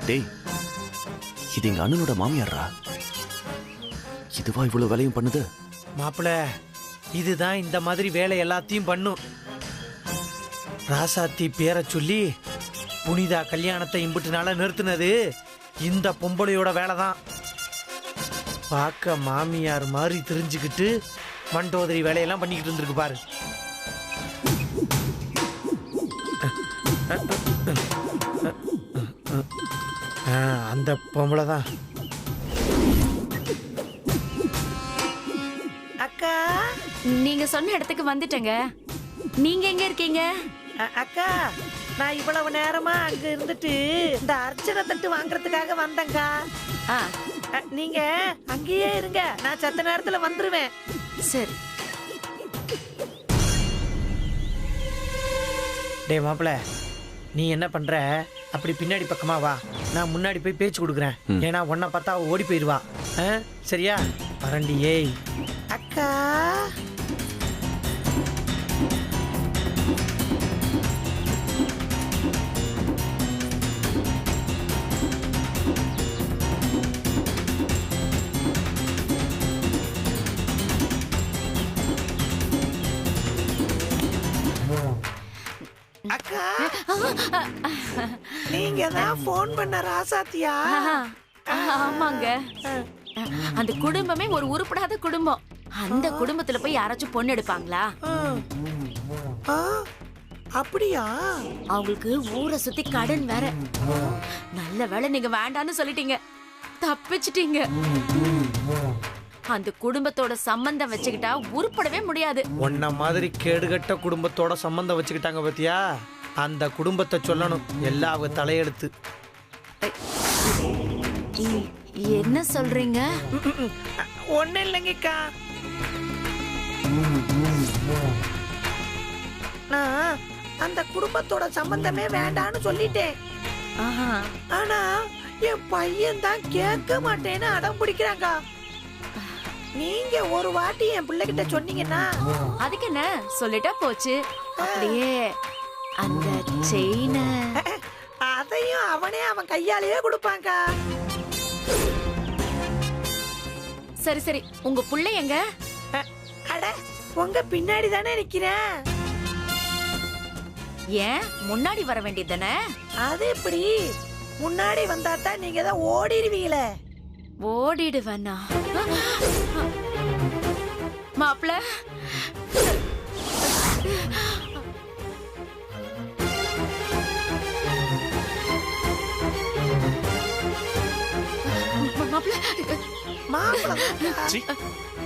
டேய், இது எங்க அண்ணனோட மாமியாரா? இதுவா இவ்வளவு வேலையும் பண்ணுது? மாப்பிள, இதுதான் இந்த மாதிரி வேலை எல்லாத்தையும் பண்ணும். ராசாத்தி பேரை சொல்லி புனிதா கல்யாணத்தை இம்புட்டு நாள நிறுத்தினது இந்த பொம்பளையோட வேலை தான். பார்க்க மாமியார் மாதிரி தெரிஞ்சுக்கிட்டு மண்டோதரி வேலையெல்லாம் பண்ணிக்கிட்டு இருந்திருக்கு பாரு. அந்த பொம்பளை தான். அக்கா, நீங்க சொன்ன இடத்துக்கு வந்துட்டேங்க. நீங்க எங்க இருக்கீங்க? அக்கா, நான் இவ்வளவு நேரமா அங்க இருந்துட்டு இந்த அர்ச்சனை தட்டு வாங்குறதுக்காக வந்தேங்க்கா. நீங்க அங்கேயே இருங்க, நான் சத்த நேரத்துல வந்துருவேன். சரி. டேய் மாப்பிள, நீ என்ன பண்ற? அப்படி பின்னாடி பக்கமா வா, நான் முன்னாடி போய் பேச்சு கொடுக்குறேன். ஏன்னா உன்னை பார்த்தா அவ ஓடி போயிடுவா. சரியா? பரண்டி. ஏய் அக்கா, அக்கா, நீங்க தான் போன் பண்ண ராசாத்தியா? ஆமாங்க. அந்த குடும்பமே ஒரு உருப்படாத குடும்பம். அந்த குடும்பத்துல போய் யாராச்சும் பொண்ணு எடுப்பாங்களா? அப்படியா? அவங்களுக்கு ஊரை சுத்தி கடன் வேற. நல்ல வேளை நீங்க வேண்டான்னு சொல்லிட்டீங்க, தப்பிச்சிட்டீங்க. அந்த குடும்பத்தோட சம்பந்தம் வச்சுக்கிட்டா உருப்படவே முடியாது. உன்ன மாதிரி கேடுகட்ட குடும்பத்தோட சம்பந்தம் வச்சுக்கிட்டாங்க பாத்தியா? அந்த குடும்பத்தை சொல்லணும், எல்லா அவ தலையெழுத்து. என்ன சொல்றீங்க? ஒண்ணு இல்லைங்கக்கா, நான் அந்த குடும்பத்தோட சம்பந்தமே வேண்டான்னு சொல்லிட்டேன். ஆனா என் பையன் தான் கேட்க மாட்டேன்னு அடம் பிடிக்கிறாங்க. நீங்க ஒரு வாட்டி என் பிள்ளைகிட்ட சொன்னீங்கன்னா அதுக்கு என்ன, சொல்லிட்டா போச்சு. அப்படியே அந்த செயினை அதையும் அவனே அவன் கையாலேயே கொடுப்பாங்க. சரி சரி, உங்க புள்ளை எங்க? அட, உங்க பின்னாடி தானே நிக்கிறேன். ஏன் முன்னாடி வர வேண்டியது தானே? அது எப்படி? முன்னாடி வந்தா தான் நீங்க தான் ஓடிடுவீங்களே. ஓடிடுவேனா? மாப்பிள்ள,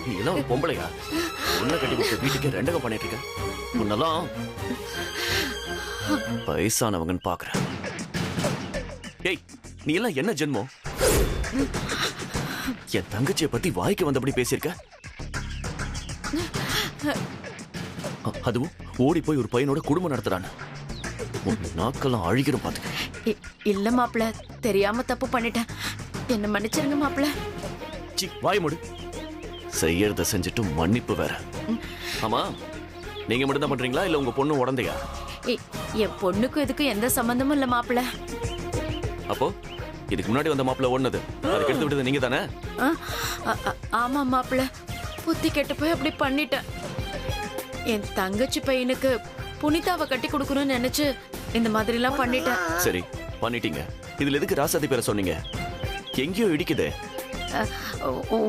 நீ எல்லாம் ஒரு பொம்பளையா? உன்னை கட்டி கொடுத்த வீட்டுக்கு ரெண்டகம் பண்ணிட்டு இருக்க. உன்னெல்லாம் வயசானவங்கன்னு பாக்குறேன். டேய், நீ எல்லாம் என்ன ஜென்மம்? என் தங்கச்சியை பத்தி வாய்க்கு வந்தபடி பேசியிருக்க. அதுவும் ஓடி போய் ஒரு பையனோட குடும்பம் நடத்துறான்னு. நாக்கெல்லாம் அழுகிடும் பாத்துக்க. இல்ல மாப்பிள்ள, தெரியாம தப்பு பண்ணிட்டேன், என்ன மன்னிச்சிருங்க மாப்பிள்ள. சி, வாய் மூடு. செய்யறத செஞ்சுட்டு மன்னிப்பு வேற. ஆமா, நீங்க மட்டும் தான் பண்றீங்களா இல்ல உங்க பொண்ணு உடந்தையா? என் பொண்ணுக்கும் இதுக்கும் எந்த சம்பந்தமும் இல்ல மாப்பிள்ள. அப்போ இதுக்கு முன்னாடி வந்த மாப்பிள்ள ஓடுனது, அதுக்கு எடுத்து விட்டது நீங்க தானே? ஆமா மாப்பிள்ள, புத்தி கெட்டு போய் அப்படி பண்ணிட்டேன். என் தங்கச்சி பையனுக்கு புனிதாவை கட்டி கொடுக்கணும்னு நினைச்சு இந்த மாதிரி எல்லாம் பண்ணிட்டேன். சரி, பண்ணிட்டீங்க. இதுல எதுக்கு ராசாதி பேரை சொன்னீங்க? எங்கேயோ இடிக்குதே.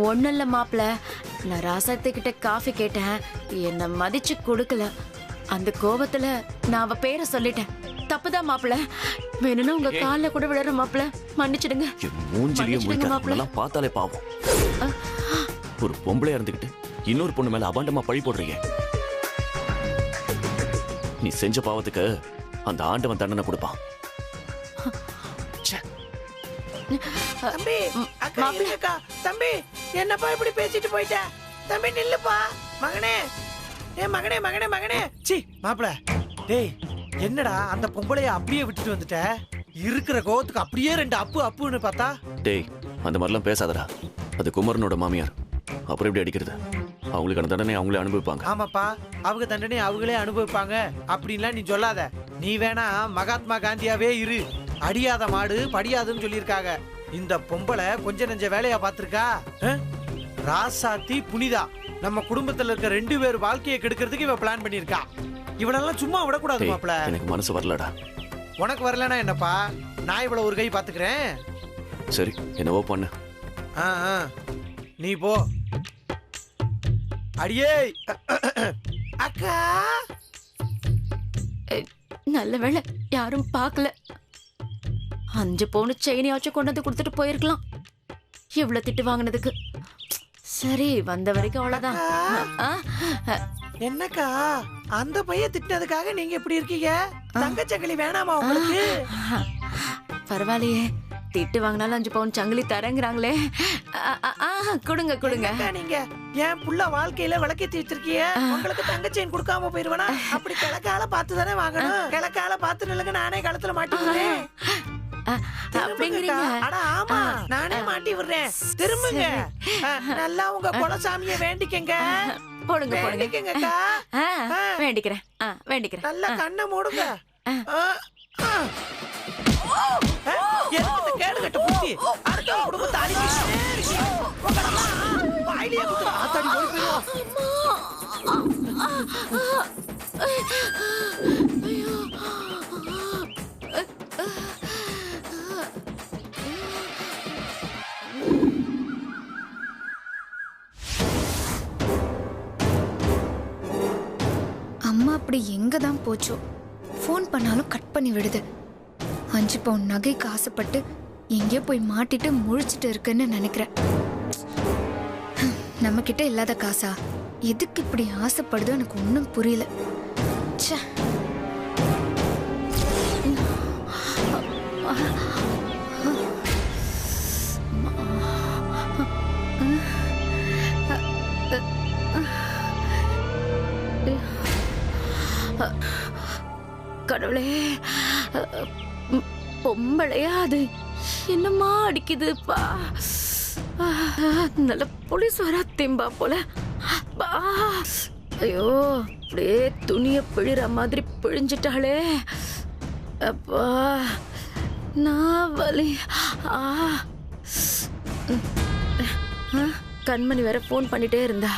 ஒண்ணு இல்ல மாப்பிள்ள, நான் ராசாத்தி கிட்ட காஃபி கேட்டேன், என்ன மதிச்சு கொடுக்கல. அந்த கோபத்துல நான் அவ பேரை சொல்லிட்டேன். தப்புதான் மாப்பிள்ள, வேணும்னா உங்க கால்ல கூட விழற மாப்பிள்ள, மன்னிச்சிடுங்க. மூஞ்சிலியும் பார்த்தாலே பாவம். ஒரு பொம்பளையா இருந்துகிட்டு இன்னொரு பொண்ணு மேல அபாண்டமா பழி போடுறீங்க. நீ செஞ்ச பாவத்துக்கு அந்த ஆண்டவன் தண்டனை கொடுப்பான். தம்பி, அக்கா இருக்கா? தம்பி, என்னப்பா இப்படி பேசிட்டு போயிட்ட? தம்பி நில்லுப்பா. மகனே, ஏ மகனே மகனே மகனே. சி மாப்பிள, டேய் என்னடா அந்த பொம்பளைய அப்படியே விட்டுட்டு வந்துட்ட? இருக்கிற கோவத்துக்கு அப்படியே ரெண்டு அப்பு அப்புன்னு பார்த்தா. டேய், அந்த மாதிரிலாம் பேசாதடா. அது குமரனோட மாமியார். அப்புறம் எப்படி அடிக்கிறது? அவங்களுக்கான தண்டனை அவங்களே அனுபவிப்பாங்க. ஆமாப்பா, அவங்க தண்டனை அவங்களே அனுபவிப்பாங்க அப்படின்லாம் நீ சொல்லாத. நீ வேணா மகாத்மா காந்தியாவே இரு, அடியாத மாடு படியாதுன்னு சொல்லியிருக்காங்க. இந்த பொம்பளை கொஞ்ச நெஞ்ச வேலையா பார்த்திருக்கா? ராசாத்தி புனிதா நம்ம குடும்பத்துல இருக்க 2 பேர் வாழ்க்கையை கெடுக்கிறதுக்கு இவ பிளான் பண்ணிருக்கா. இவளெல்லாம் சும்மா விடக்கூடாது மாப்ள. எனக்கு மனசு வரலடா. உனக்கு வரலனா என்னப்பா, நான் இவள ஒரு கை பாத்துக்கிறேன். சரி என்னவோ பண்ணு. நீ போ. அடியே அக்கா. நல்ல வேளை யாரும் பார்க்கல. 5 பவுன் செயினையாச்சும் கொண்டு வந்து கொடுத்துட்டு போயிருக்கலாம். இவ்வளவு திட்டு வாங்கினதுக்கு. சரி வந்த வரைக்கும் அவ்வளவுதான். என்னக்கா அந்த பையன் திட்டினதுக்காக நீங்க எப்படி இருக்கீங்க? தங்கச்சங்கிலி வேணாமா உங்களுக்கு? பரவாயில்லையே, திட்டு வாங்கினாலும் 5 பவுன் சங்கிலி தரங்குறாங்களே. கொடுங்க கொடுங்க. நீங்க என் புள்ள வாழ்க்கையில விளக்கேத்தி வச்சிருக்கீங்க, உங்களுக்கு தங்க செயின் கொடுக்காம போயிருவனா? அப்படி கிழக்கால பார்த்து தானே வாங்கணும். கிழக்கால பார்த்து நில்லுங்க, நானே கழுத்துல மாட்டிக்கிறேன். அப்படிங்கிறீங்க? அட ஆமா, நானே மாட்டி விடுறேன். திரும்புங்க. நல்லா உங்க குலசாமியை வேண்டிக்கங்க. போடுங்க போடுங்க. வேண்டிக்கங்கக்கா. வேண்டிக்கிறேன் வேண்டிக்கிறேன். நல்லா கண்ணை மூடுங்க. கேடு கட்ட புத்தி அடுத்த குடும்பத்தை அழிக்க வாயிலே குத்துற ஆத்தாடி ஓடி போயிடுவோம். அம்மா அப்படி எங்க தான் போச்சோ, ஃபோன் பண்ணாலும் கட் பண்ணி விடுது. 5 பவுன் நகைக்கு ஆசைப்பட்டு எங்கேயோ போய் மாட்டிட்டு முழிச்சிட்டு இருக்குன்னு நினைக்கிறேன். நம்ம கிட்ட இல்லாத காசா, எதுக்கு இப்படி ஆசைப்படுதோ எனக்கு ஒன்றும் புரியல. ச்சே. கடவுளே, பொம்பளையா அது? என்னமா அடிக்குதுப்பா. நல்ல போலீஸ் வர திம்பா போல. ஐயோ, அப்படியே துணிய பிழிற மாதிரி பிழிஞ்சிட்டாளே. அப்பா நான் வலி. கண்மணி வேற போன் பண்ணிட்டே இருந்தா.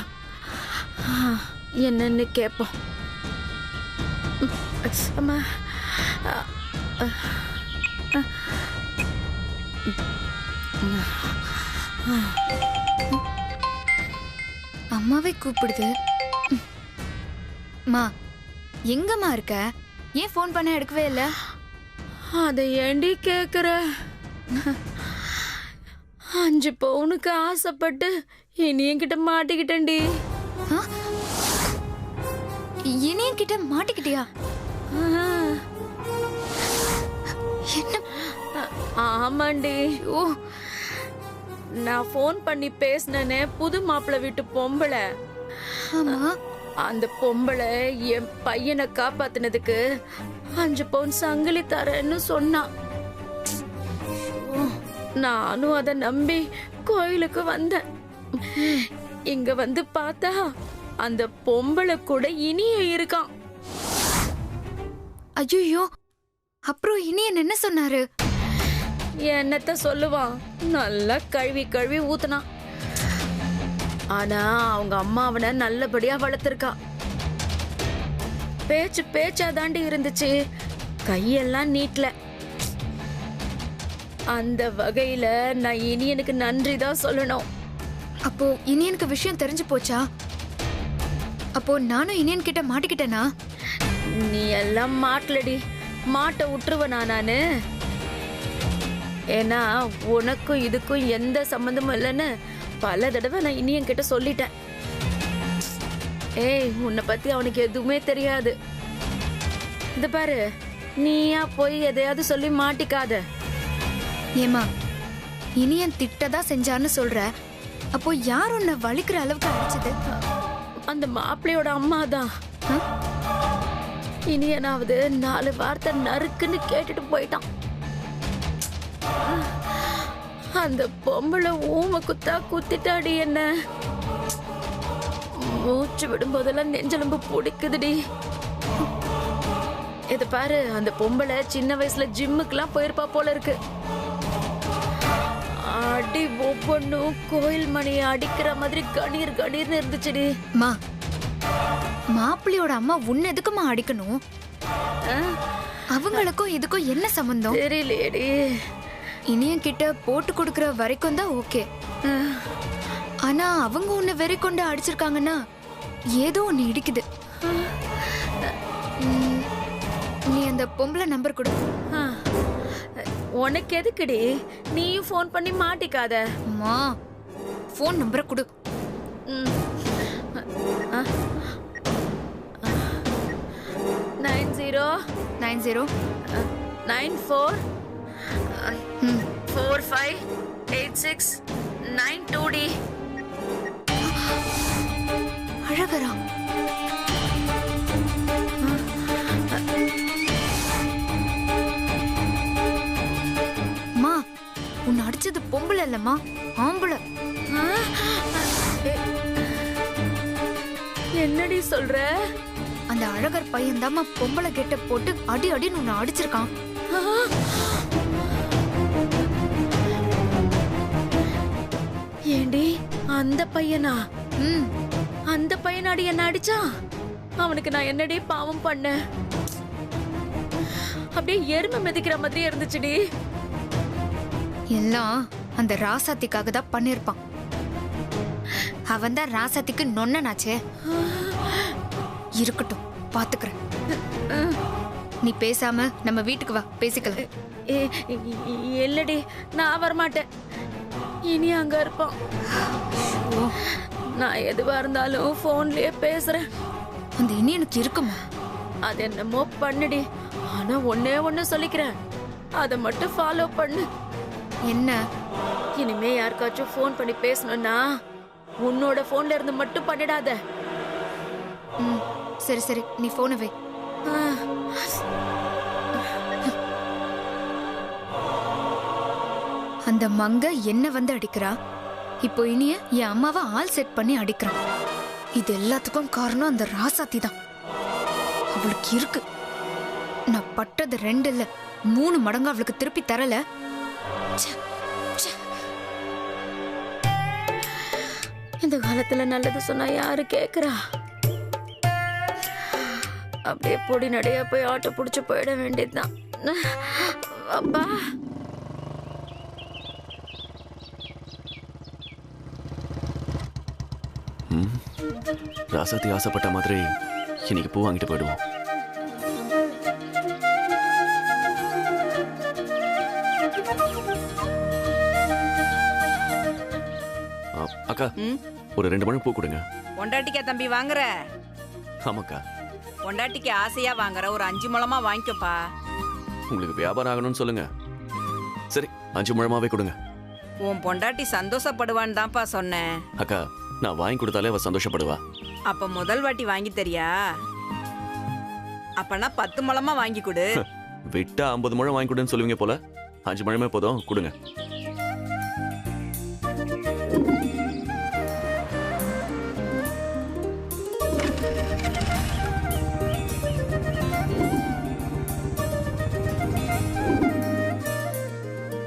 என்னன்னு கேட்போம். அம்மா, அம்மாவே கூப்பிடுது. மா, எங்கம்மா இருக்க? ஏன் ஃபோன் பண்ண எடுக்கவே இல்ல? அதை ஏண்டி கேக்குற? 5 பவுனுக்கு ஆசைப்பட்டு இனியன்கிட்ட மாட்டிக்கிட்டேன்டி. இனியன் கிட்ட மாட்டிக்கிட்டியா? என்ன? ஆமாண்டி. ஓ, நான் போன் பண்ணி பேசினேனே புது மாப்பிள்ளை வீட்டு பொம்பளை. ஆமா. அந்த பொம்பளை என் பையனை காப்பாத்தினதுக்கு 5 பவுன் சங்கிலி தரேன்னு சொன்னான். நானும் அதை நம்பி கோயிலுக்கு வந்தேன். இங்க வந்து பார்த்தா அந்த பொம்பளை கூட இனிய இருக்கான். ஐயோ, அப்புறம் இனியன் என்ன சொன்னாரு? என்னத்த சொல்லுவான், நல்லா கழுவி கழுவி ஊத்துனான். ஆனா அவங்க அம்மா அவனை நல்லபடியா வளர்த்திருக்கா. பேச்சு பேச்சா தாண்டி இருந்துச்சு, கையெல்லாம் நீட்ல. அந்த வகையில நான் இனியனுக்கு நன்றி தான் சொல்லணும். அப்போ இனியனுக்கு விஷயம் தெரிஞ்சு போச்சா? அப்போ நானும் இனியன் கிட்ட மாட்டிக்கிட்டேனா? நீ எல்லாம் மாட்டலடி, மாட்ட விட்டுருவனா நானு? ஏன்னா உனக்கும் இதுக்கும் எந்த சம்பந்தமும் இல்லைன்னு பல தடவை நான் இனியன் கிட்ட சொல்லிட்டேன். ஏய், உன்னை பத்தி அவனுக்கு எதுவுமே தெரியாது. இது பாரு, நீயா போய் எதையாவது சொல்லி மாட்டிக்காத. ஏமா, இனியன் திட்டதா செஞ்சான்னு சொல்ற, அப்போ யார் உன்னை வலிக்கிற அளவுக்கு அடிச்சது? அந்த மாப்பிள்ளையோட அம்மா தான். இனியனாவது 4 வார்த்தை நறுக்குன்னு கேட்டுட்டு போயிட்டான். அந்த பொம்பளை ஊமை குத்தா குத்திட்டாடி என்ன. மூச்சு விடும்போதெல்லாம் நெஞ்செலும்பு பிடிக்குதுடி. இது பாரு, அந்த பொம்பளை சின்ன வயசுல ஜிம்முக்குலாம் போயிருப்பா போல இருக்கு. அடி ஒவ்வொன்னும் கோயில் மணியை அடிக்கிற மாதிரி கணீர் கணீர்னு இருந்துச்சுடி. மா, மாப்பிள்ளையோட அம்மா உன்னை எதுக்குமா அடிக்கணும்? அவங்களுக்கும் இதுக்கும் என்ன சம்பந்தம் தெரியலையேடி. இனியும் கிட்ட போட்டு கொடுக்கற வரைக்கும் தான் ஓகே. ஆனா அவங்க உன்னை வெறி கொண்டு அடிச்சிருக்காங்கன்னா ஏதோ ஒன்னு இடிக்குது. நீ அந்த பொம்பளை நம்பர் கொடு. உனக்கு எதுக்குடி? நீயும் ஃபோன் பண்ணி மாட்டிக்காத. அம்மா, ஃபோன் நம்பரை கொடு. 90 94 458692 டி. அழகரா, அம்மா உன்னை அடிச்சது பொம்பளை இல்லம்மா, ஆம்பளை. என்னடி சொல்ற? அந்த அழகர் பையன் தாம்மா பொம்பளை கெட்ட போட்டு அடி அடின்னு உன்னை அடிச்சிருக்கான். ஏண்டி, அந்த பையனா? ம், அந்த பையனாடி என்ன அடிச்சான்? அவனுக்கு நான் என்னடி பாவம் பண்ணேன்? அப்படியே எருமை மிதிக்கிற மாதிரியே இருந்துச்சுடி. எல்லாம் அந்த ராசாத்திக்காக தான் பண்ணிருப்பான். அவன் தான் ராசாத்திக்கு நொண்ணனாச்சே. இருக்கட்டும், பாத்துக்கிறேன். நீ பேசாம நம்ம வீட்டுக்கு வா, பேசிக்கலாம். இல்லடி, நான் வரமாட்டேன். இனி அங்க இருப்பான். நான் எதுவா இருந்தாலும் போன்லயே பேசுறேன். அந்த இனி எனக்கு இருக்குமா? அது என்னமோ பண்ணுடி. ஆனா ஒன்னே ஒண்ணு சொல்லிக்கிறேன், அதை மட்டும் ஃபாலோ பண்ணு. என்ன? இனிமே யாருக்காச்சும் ஃபோன் பண்ணி பேசணும்னா உன்னோட போன்ல இருந்து மட்டும் பண்ணிடாத. ம், சரி சரி, நீ போனை வை. அந்த மங்க என்ன வந்து அடிக்கிறா. இப்போ இனிய என் அம்மாவை ஆள் செட் பண்ணி அடிக்கிறான். இது எல்லாத்துக்கும் காரணம் அந்த ராசாத்தி தான். அவளுக்கு இருக்கு. நான் பட்டது 2 இல்ல 3 மடங்கு அவளுக்கு திருப்பி தரல. இந்த காலத்துல நல்லது சொன்னா யாரு கேக்குறா? அப்படியே பொடி நடையா போய் ஆட்டோ புடிச்சு போயிட வேண்டியதுதான். அப்பா, ராசாத்தி ஆசைப்பட்ட மாதிரி இன்னைக்கு பூ வாங்கிட்டு போயிடுவோம். அக்கா, ஒரு 2 மணி பூ கொடுங்க. பொண்டாட்டிக்கா தம்பி வாங்குற? ஆமாக்கா. பொண்டாட்டிக்கு ஆசையா வாங்குற, ஒரு 5 முழமா வாங்கிக்கப்பா. உங்களுக்கு வியாபாரம் ஆகணும்னு சொல்லுங்க. சரி, 5 முழமாவே கொடுங்க. உன் பொண்டாட்டி சந்தோஷப்படுவான்னு தான்ப்பா சொன்னேன். அக்கா, நான் வாங்கி கொடுத்தாலே அவ சந்தோஷப்படுவா. அப்ப முதல் வாட்டி வாங்கி தரியா? அப்பனா 10 முழமா வாங்கி கொடு. விட்டா 50 முழம் வாங்கி கொடுன்னு சொல்லுவீங்க போல. 5 முழமே போதும், கொடுங்க.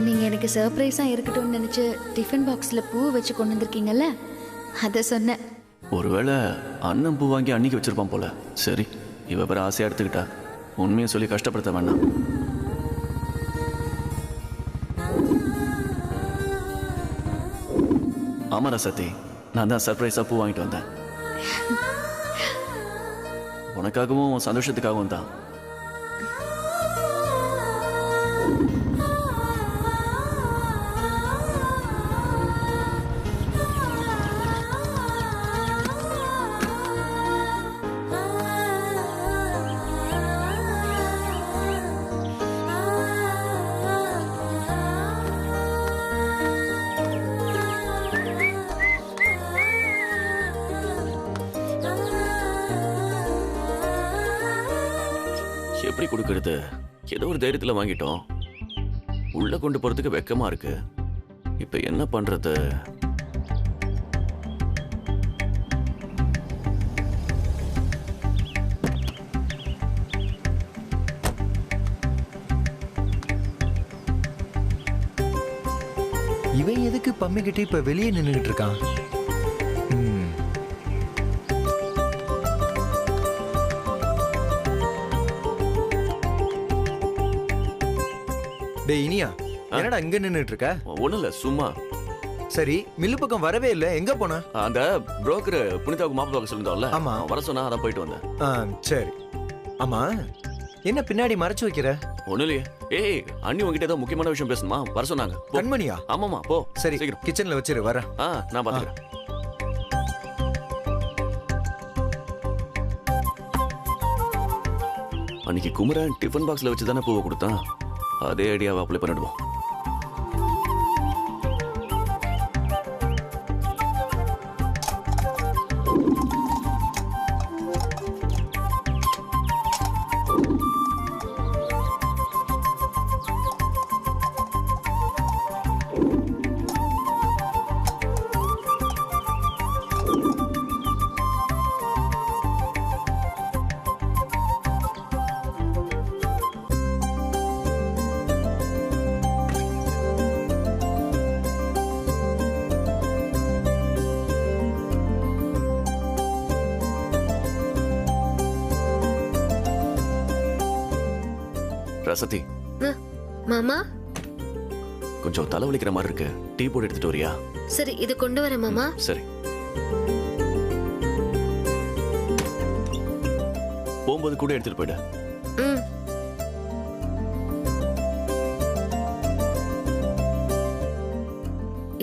நீங்க எனக்கு சர்ப்ரைஸா இருக்கட்டும்னு நினைச்சு டிஃபன் பாக்ஸ்ல பூ வச்சு கொண்டு வந்திருக்கீங்கல்ல, அத சொன்னேன். ஒருவேளை அண்ணன் பூ வாங்கி அன்னைக்கு வச்சிருப்பான் போல. சரி, இவ பேர ஆசையா எடுத்துக்கிட்டா. உண்மையை சொல்லி கஷ்டப்படுத்த வேண்டாம். ஆமா ரசத்தி, நான் தான் சர்ப்ரைஸா பூ வாங்கிட்டு வந்தேன். உனக்காகவும் சந்தோஷத்துக்காகவும் தான். எப்படி கொடுக்கறது? ஏதோ ஒரு தைரியத்துல வாங்கிட்டோம். உள்ள கொண்டு போறதுக்கு வெக்கமா இருக்கு. இப்ப என்ன பண்றது? இவன் எதுக்கு பம்மி கிட்ட இப்ப வெளியே நின்னுகிட்டு இருக்கான்? டேய் இனியா, என்னடா இங்க நின்னுட்டு இருக்க? ஒண்ணும் இல்ல, சும்மா. சரி, மில்லு பக்கம் வரவே இல்ல, எங்க போன? அந்த புரோக்கர் புனிதாவுக்கு மாப்பிள்ளை பார்க்க சொல்லியிருந்தோம்ல, ஆமா. வர சொன்னா அதான் போயிட்டு வந்தேன். சரி. ஆமா, என்ன பின்னாடி மறைச்சு வைக்கிற? ஒண்ணும் இல்லையே. ஏய், அண்ணி உங்ககிட்ட ஏதோ முக்கியமான விஷயம் பேசணுமா? வர சொன்னாங்க. போ. கண்மணியா? ஆமாமா, போ. சரி, சீக்கிரம். கிச்சன்ல வச்சிரு, வரேன். நான் பாத்துக்கிறேன். அன்னைக்கு குமரன் டிஃபன் பாக்ஸ்ல வச்சு தானே பூவை கொடுத்தான். அதே ஐடியாவை அப்ளை பண்ணிடுவோம். ரசதி, மாமா, கொஞ்சம் தலைவலிக்கிற மாதிரி இருக்கு. டீ போட்டு எடுத்துட்டு வரியா? சரி, இது கொண்டு வரேன் மாமா. சரி. போகும்போது கூட எடுத்துட்டு போயிடு. ம்.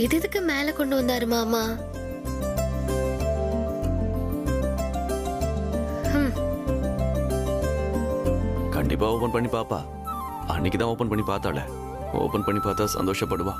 இது எதுக்கு மேல கொண்டு வந்தாரு மாமா? கண்டிப்பா ஓபன் பண்ணி பாப்பா. அன்னைக்கு தான் ஓபன் பண்ணி பார்த்தாளே. ஓபன் பண்ணி பார்த்தா சந்தோஷப்படுவா.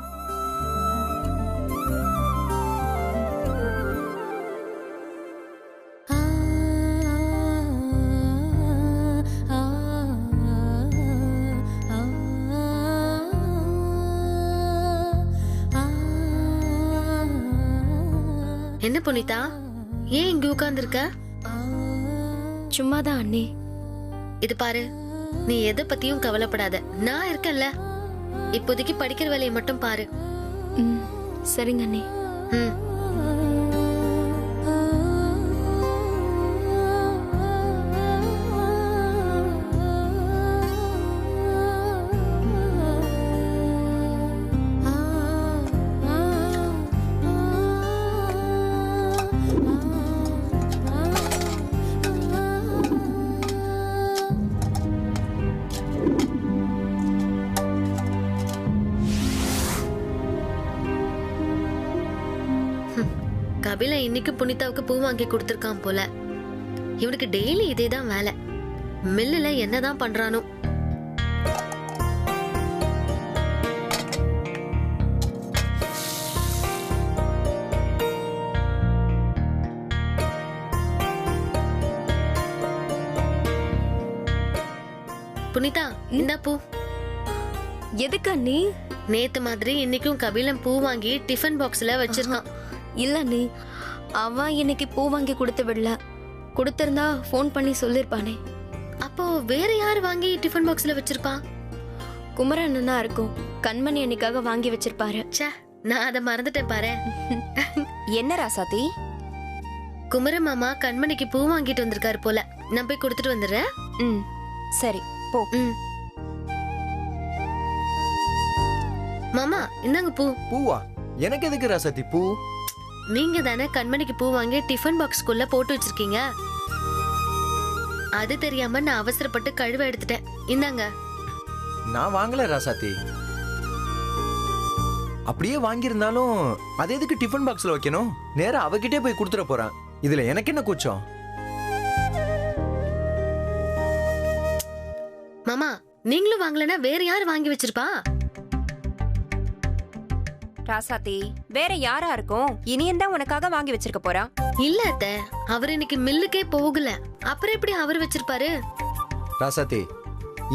என்ன புனிதா, ஏன் இங்க உட்கார்ந்திருக்க? சும்மாதான் அண்ணி. இது பாரு, நீ எதை பத்தியும் கவலைப்படாத, நான் இருக்கேன்ல. இப்போதைக்கு படிக்கிற வேலையை மட்டும் பாரு. சரிங்க அண்ணி. ம். கபில இன்னைக்கு புனிதாவுக்கு பூ வாங்கி கொடுத்திருக்கான் போல. இவனுக்கு டெய்லி இதேதான் வேலை. மில்லுல என்னதான் பண்றானோ. புனிதா, இந்த பூ எதுக்கு அண்ணி? நேத்து மாதிரி இன்னைக்கும் கபிலன் பூ வாங்கி டிஃபன் பாக்ஸ்ல வச்சிருக்கான். இல்ல அண்ணி, அவன் இன்னைக்கு பூ வாங்கி கொடுத்து விடல. கொடுத்திருந்தா ஃபோன் பண்ணி சொல்லிருப்பானே. அப்போ வேற யாரு வாங்கி டிஃபன் பாக்ஸ்ல வச்சிருப்பா? குமரன் அண்ணா இருக்கும். கண்மணி அன்னைக்காக வாங்கி வச்சிருப்பாரு. ச்சே, நான் அதை மறந்துட்டேன் பாரு. என்ன ராசாத்தி? குமர மாமா கண்மணிக்கு பூ வாங்கிட்டு வந்திருக்காரு போல. நான் போய் கொடுத்துட்டு வந்துடுறேன். ம், சரி போ. ம். மாமா, இந்தாங்க பூ. பூவா? எனக்கு எதுக்கு ராசாத்தி பூ? நீங்க தானே கண்மணிக்கு பூ வாங்கி டிஃபன் பாக்ஸ்க்குள்ள போட்டு வச்சிருக்கீங்க. அது தெரியாம நான் அவசரப்பட்டு கழுவ எடுத்துட்டேன். இந்தாங்க. நான் வாங்கல ராசாத்தி. அப்படியே வாங்கியிருந்தாலும் அது எதுக்கு டிஃபன் பாக்ஸ்ல வைக்கணும்? நேரா அவகிட்டே போய் கொடுத்துட போறேன். இதுல எனக்கு என்ன கூச்சம்? மாமா, நீங்களும் வாங்கலனா வேற யாரு வாங்கி வச்சிருப்பா? ராசாத்தி, வேற யாரா இருக்கும்? இனியன் தான் உனக்காக வாங்கி வச்சிருக்க போறா. இல்ல அத்தை, அவர் இன்னைக்கு மில்லுக்கே போகல. அப்புறம் எப்படி அவர் வச்சிருப்பாரு? ராசாத்தி,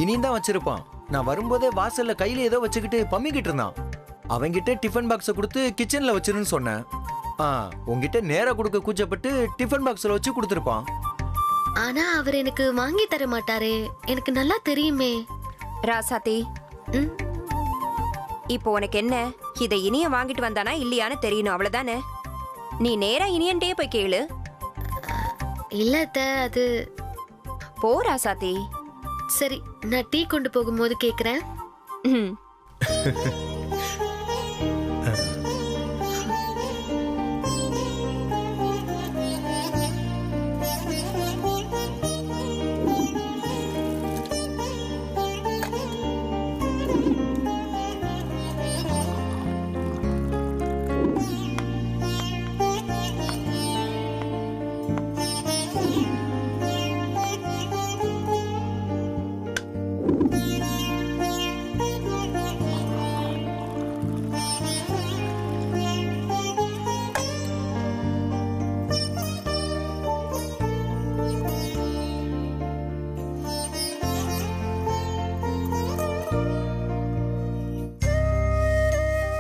இனியும் தான் வச்சிருப்பான். நான் வரும்போதே வாசல்ல கையில ஏதோ வச்சுக்கிட்டு பம்மிக்கிட்டு இருந்தான். அவங்கிட்ட டிஃபன் பாக்ஸை கொடுத்து கிச்சன்ல வச்சிருன்னு சொன்னேன். உங்ககிட்ட நேரா கொடுக்க கூச்சப்பட்டு டிஃபன் பாக்ஸ்ல வச்சு கொடுத்துருப்பான். ஆனா அவர் எனக்கு வாங்கி தர மாட்டாரே, எனக்கு நல்லா தெரியுமே. ராசாத்தி, ம்? இப்போ உனக்கு என்ன? இதை இனிய வாங்கிட்டு வந்தானா இல்லையான்னு தெரியணும், அவ்வளவுதானே. நீ நேரா இனியன்ட்டே போய் கேளு. இல்ல அத்தை, அது போ ராசாத்தி. சரி, நான் டீ கொண்டு போகும்போது கேக்குறேன். ம்.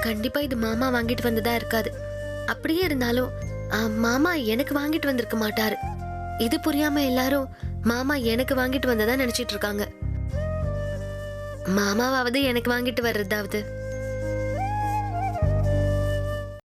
கண்டிப்பா இது மாமா வாங்கிட்டு வந்ததா இருக்காது. அப்படியே இருந்தாலும் மாமா எனக்கு வாங்கிட்டு வந்திருக்க மாட்டாரு. இது புரியாம எல்லாரும் மாமா எனக்கு வாங்கிட்டு வந்ததா நினைச்சிட்டு இருக்காங்க. மாமாவாவது எனக்கு வாங்கிட்டு வர்றதாவது